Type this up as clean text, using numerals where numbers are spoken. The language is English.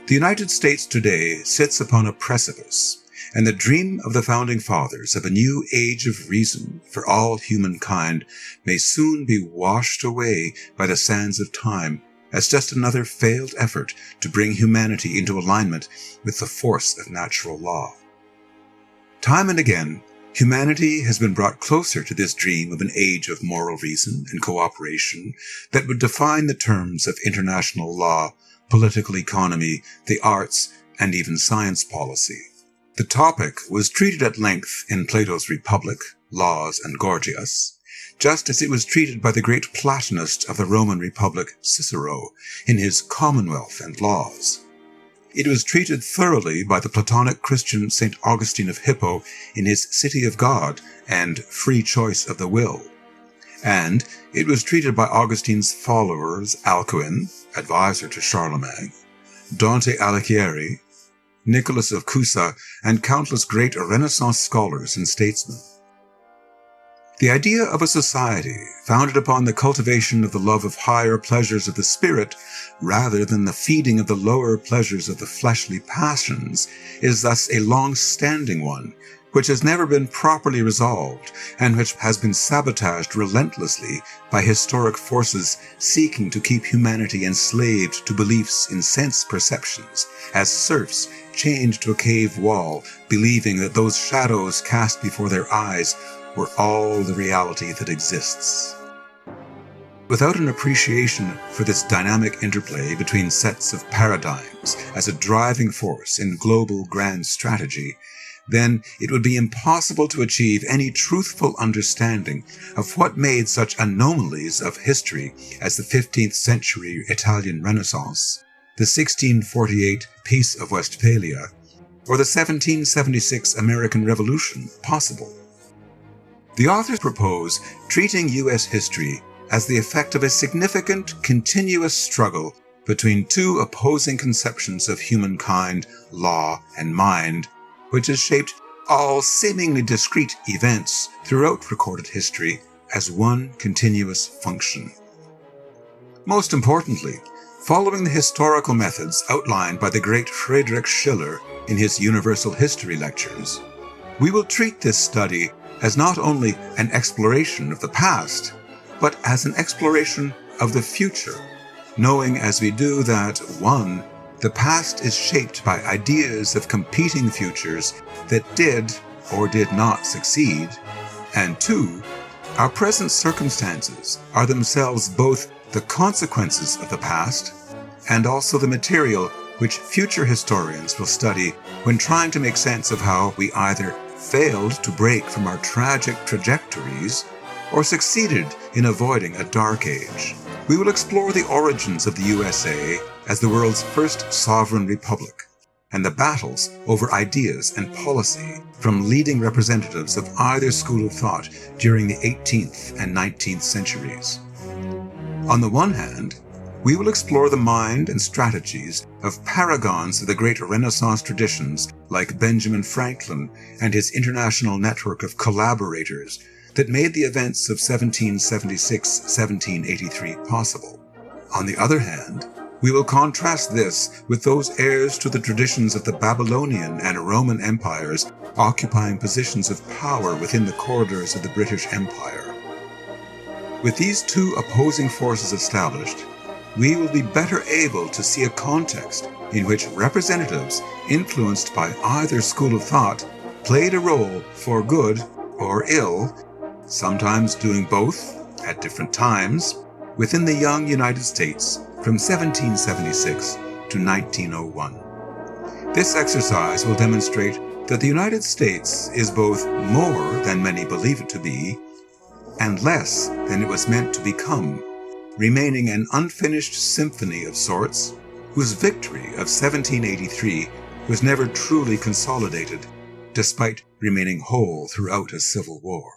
The United States today sits upon a precipice, and the dream of the Founding Fathers of a new age of reason for all humankind may soon be washed away by the sands of time as just another failed effort to bring humanity into alignment with the force of natural law. Time and again, humanity has been brought closer to this dream of an age of moral reason and cooperation that would define the terms of international law, political economy, the arts, and even science policy. The topic was treated at length in Plato's Republic, Laws and Gorgias, just as it was treated by the great Platonist of the Roman Republic, Cicero, in his Commonwealth and Laws. It was treated thoroughly by the Platonic Christian St. Augustine of Hippo in his City of God and Free Choice of the Will. And it was treated by Augustine's followers Alcuin, advisor to Charlemagne, Dante Alighieri, Nicholas of Cusa, and countless great Renaissance scholars and statesmen. The idea of a society founded upon the cultivation of the love of higher pleasures of the spirit rather than the feeding of the lower pleasures of the fleshly passions is thus a long-standing one, which has never been properly resolved and which has been sabotaged relentlessly by historic forces seeking to keep humanity enslaved to beliefs in sense perceptions, as serfs chained to a cave wall, believing that those shadows cast before their eyes were all the reality that exists. Without an appreciation for this dynamic interplay between sets of paradigms as a driving force in global grand strategy, then it would be impossible to achieve any truthful understanding of what made such anomalies of history as the 15th century Italian Renaissance, the 1648 Peace of Westphalia, or the 1776 American Revolution possible. The authors propose treating U.S. history as the effect of a significant, continuous struggle between two opposing conceptions of humankind, law, and mind, which has shaped all seemingly discrete events throughout recorded history as one continuous function. Most importantly, following the historical methods outlined by the great Friedrich Schiller in his Universal History lectures, we will treat this study as not only an exploration of the past, but as an exploration of the future, knowing as we do that 1. The past is shaped by ideas of competing futures that did or did not succeed, and 2. Our present circumstances are themselves both the consequences of the past and also the material which future historians will study when trying to make sense of how we either failed to break from our tragic trajectories or succeeded in avoiding a dark age. We will explore the origins of the USA as the world's first sovereign republic and the battles over ideas and policy from leading representatives of either school of thought during the 18th and 19th centuries. On the one hand, we will explore the mind and strategies of paragons of the great Renaissance traditions like Benjamin Franklin and his international network of collaborators that made the events of 1776-1783 possible. On the other hand, we will contrast this with those heirs to the traditions of the Babylonian and Roman empires occupying positions of power within the corridors of the British Empire. With these two opposing forces established, we will be better able to see a context in which representatives influenced by either school of thought played a role for good or ill, sometimes doing both at different times, within the young United States from 1776 to 1901. This exercise will demonstrate that the United States is both more than many believe it to be, and less than it was meant to become, remaining an unfinished symphony of sorts, whose victory of 1783 was never truly consolidated, despite remaining whole throughout a civil war.